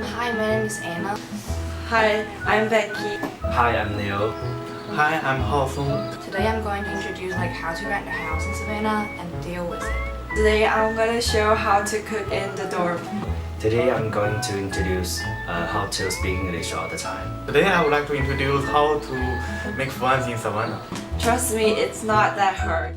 Hi, my name is Anna. Hi, I'm Becky. Hi, I'm Neil. Hi, I'm Hao. Today I'm going to introduce how to rent a house in Savannah and deal with it. Today I'm gonna show how to cook in the dorm. Today I'm going to introduce how to speak English all the time. Today I would like to introduce how to make friends in Savannah. Trust me, it's not that hard.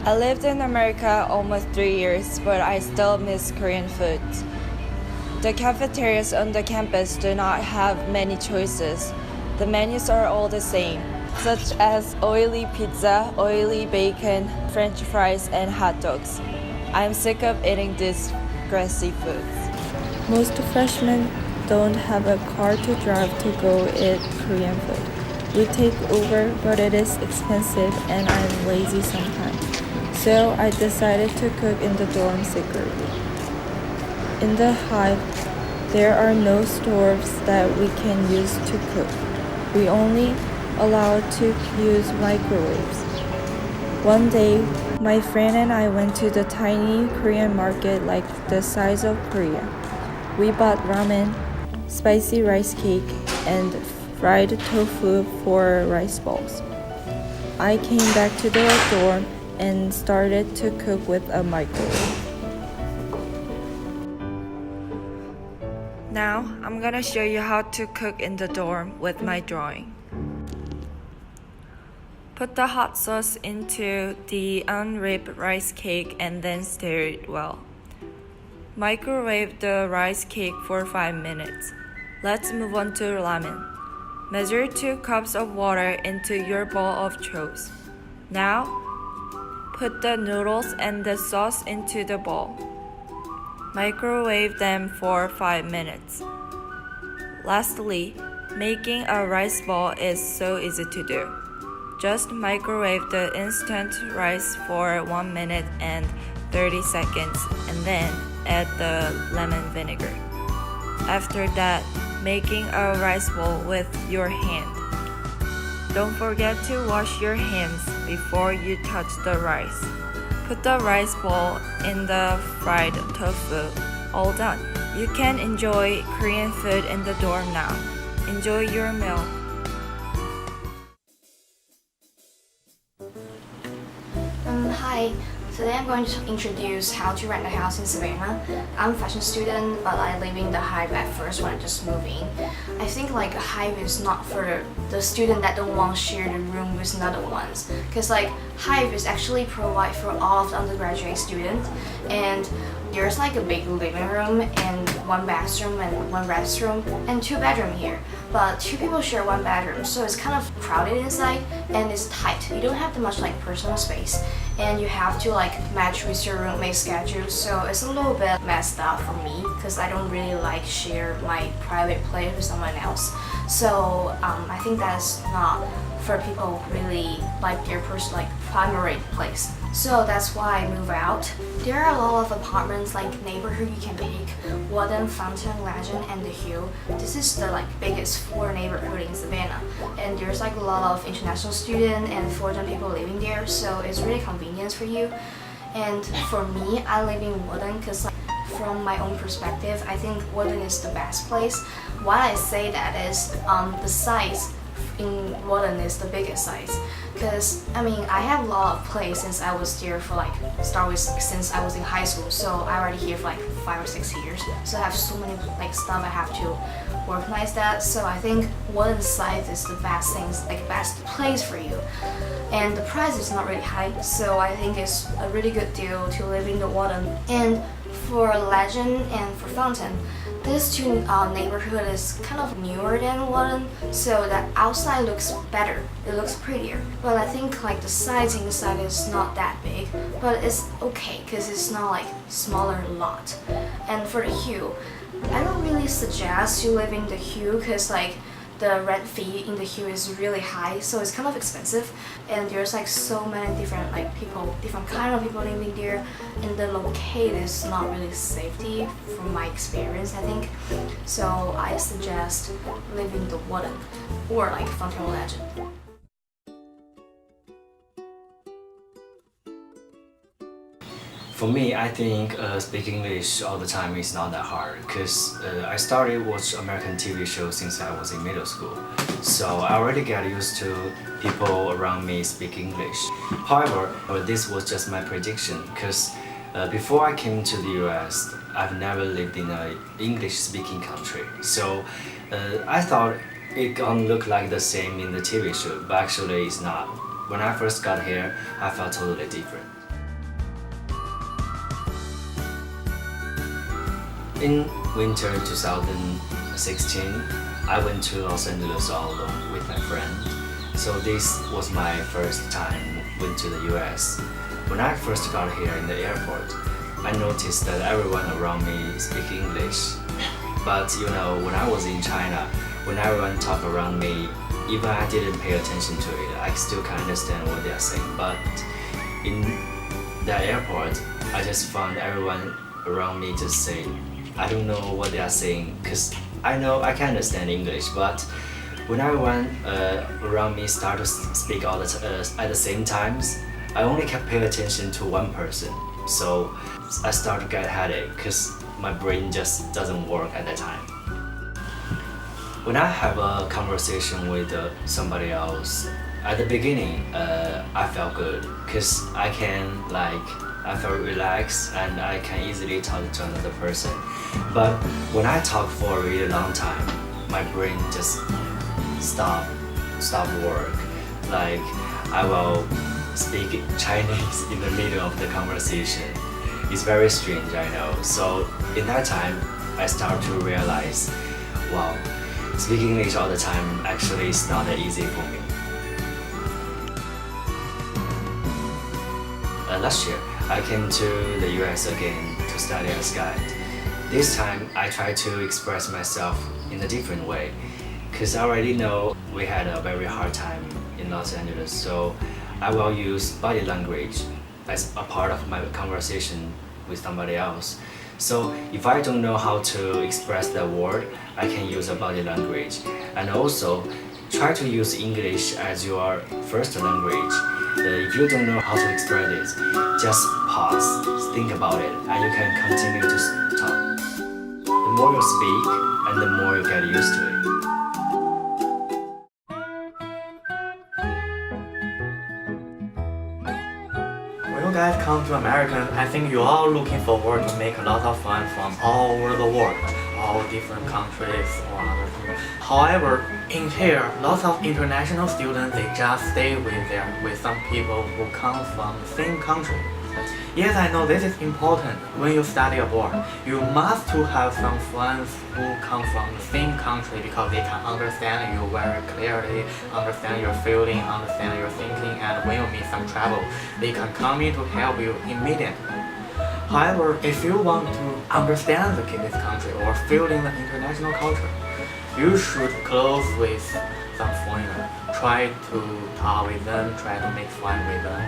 I lived in America almost 3 years, but I still miss Korean food. The cafeterias on the campus do not have many choices. The menus are all the same, such as oily pizza, oily bacon, French fries, and hot dogs. I'm sick of eating these grassy foods. Most freshmen don't have a car to drive to go eat Korean food. We take Uber, but it is expensive and I'm lazy sometimes. So I decided to cook in the dorm secretly. In the hive, there are no stoves that we can use to cook. We only allowed to use microwaves. One day, my friend and I went to the tiny Korean market like the size of Korea. We bought ramen, spicy rice cake, and fried tofu for rice balls. I came back to the dorm and started to cook with a microwave. Now, I'm gonna show you how to cook in the dorm with my drawing. Put the hot sauce into the unripe rice cake and then stir it well. Microwave the rice cake for 5 minutes. Let's move on to ramen. Measure 2 cups of water into your bowl of choice. Now, put the noodles and the sauce into the bowl. Microwave them for 5 minutes. Lastly, making a rice ball is so easy to do. Just microwave the instant rice for 1 minute and 30 seconds and then add the lemon vinegar. After that, making a rice ball with your hand. Don't forget to wash your hands before you touch the rice. Put the rice ball in the fried tofu. All done. You can enjoy Korean food in the dorm now. Enjoy your meal. Hi. Today I'm going to introduce how to rent a house in Savannah. I'm a fashion student, but I live in the Hive at first when I just moved in. I think a Hive is not for the student that don't want to share the room with another ones. Because Hive is actually provide for all of the undergraduate students, and there's a big living room and 1 bathroom and 1 restroom and 2 bedrooms here. But 2 people share 1 bedroom, so it's kind of crowded inside and it's tight. You don't have that much personal space, and you have to match with your roommate schedule. So it's a little bit messed up for me because I don't really share my private place with someone else. So I think that's not for people who really like their personal primary place. So that's why I moved out. There are a lot of apartments neighborhood you can pick: Warden, Fountain, Legend, and The Hill. This is the biggest 4 neighborhood in Savannah, and there's a lot of international students and foreign people living there, so it's really convenient for you. And for me, I live in Warden because from my own perspective, I think Warden is the best place. Why I say that is the size in Warden is the biggest size, because I have a lot of place since I was there for since I was in high school, so I already here for 5 or 6 years, so I have so many stuff I have to organize that. So I think Warden size is the best things, best place for you, and the price is not really high, so I think it's a really good deal to live in the Warden. And for Legend and for Fountain, this 2 neighborhood is kind of newer than Warden, so the outside looks better, it looks prettier. But I think the size inside is not that big, but it's okay because it's not smaller lot. And for the Hue, I don't really suggest you live in the Hue because the rent fee in the Hue is really high, so it's kind of expensive, and there's so many different people, different kind of people living there, and the locate is not really safety from my experience, I think. So I suggest living the Warden or Fountain Legend. For me, I think speaking English all the time is not that hard because I started watch American TV shows since I was in middle school. So I already get used to people around me speak English. However, this was just my prediction because before I came to the US, I've never lived in an English-speaking country. So I thought it gonna look like the same in the TV show, but actually it's not. When I first got here, I felt totally different. In winter 2016, I went to Los Angeles all alone with my friend. So this was my first time went to the US. When I first got here in the airport, I noticed that everyone around me speak English. But when I was in China, when everyone talk around me, even I didn't pay attention to it, I still can understand what they are saying. But in the airport, I just found everyone around me just say, I don't know what they are saying because I know I can understand English, but when everyone around me started to speak all at the same times, I only kept paying attention to one person. So I started to get a headache because my brain just doesn't work at that time. When I have a conversation with somebody else, at the beginning, I felt good because I felt relaxed and I can easily talk to another person. But when I talk for a really long time, my brain just stop work. Like I will speak Chinese in the middle of the conversation. It's very strange, I know. So in that time, I start to realize, wow, speaking English all the time actually is not that easy for me. Last year, I came to the US again to study as guide. This time, I try to express myself in a different way because I already know we had a very hard time in Los Angeles, so I will use body language as a part of my conversation with somebody else. So if I don't know how to express that word, I can use a body language. And also, try to use English as your first language. If you don't know how to express it, just pause, think about it, and you can continue to talk. The more you speak, and the more you get used to it. When you guys come to America, I think you're all looking forward to make a lot of fun from all over the world, all different countries or other things. However, in here, lots of international students, they just stay with some people who come from the same country. Yes, I know this is important. When you study abroad, you must to have some friends who come from the same country because they can understand you very clearly, understand your feeling, understand your thinking, and when you meet some trouble, they can come in to help you immediately. However, if you want to understand this country or feel in the international culture, you should close with some foreigner. Try to talk with them, try to make fun with them.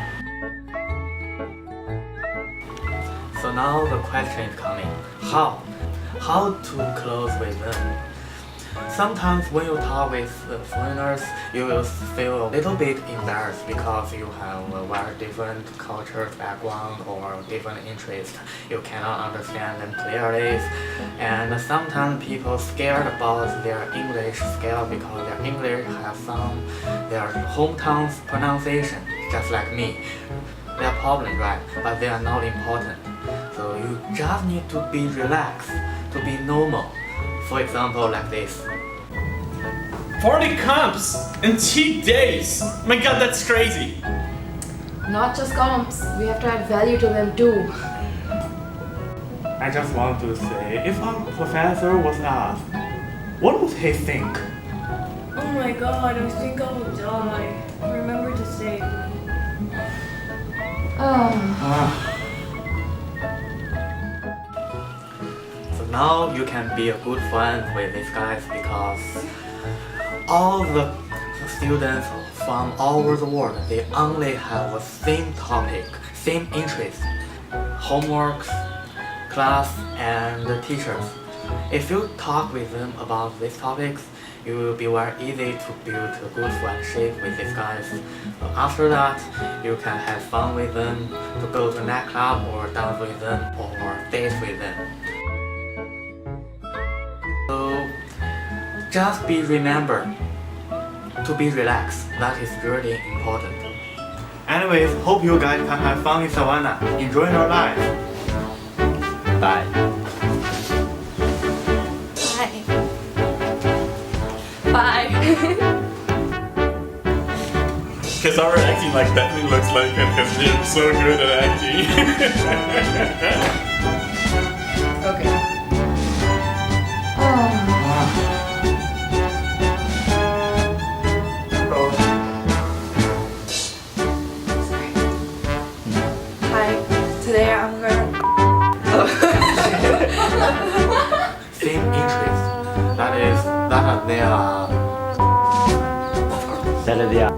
So now the question is coming, how? How to close with them? Sometimes when you talk with foreigners, you will feel a little bit embarrassed because you have a very different culture background or different interests. You cannot understand them clearly, and sometimes people scared about their English skills because their English has their hometown pronunciation, just like me. They are problems, right? But they are not important. So you just need to be relaxed, to be normal. For example, like this. 40 comps in 2 days! My god, that's crazy! Not just comps, we have to add value to them too. I just want to say, if our professor was asked, what would he think? Oh my god, I think I will die. Remember to save me. So now you can be a good friend with these guys because all the students from all over the world, they only have the same topic, same interest, homeworks, class, and the teachers. If you talk with them about these topics, it will be very easy to build a good friendship with these guys. After that, you can have fun with them, to go to nightclub or dance with them or date with them. So just be remember to be relaxed. That is really important. Anyways, hope you guys can have fun in Savannah. Enjoy your life. Bye. Bye. Because our acting like Batman looks like him because they're so good at acting. Okay. Hi, today I'm gonna. Same interest. That they are. That they are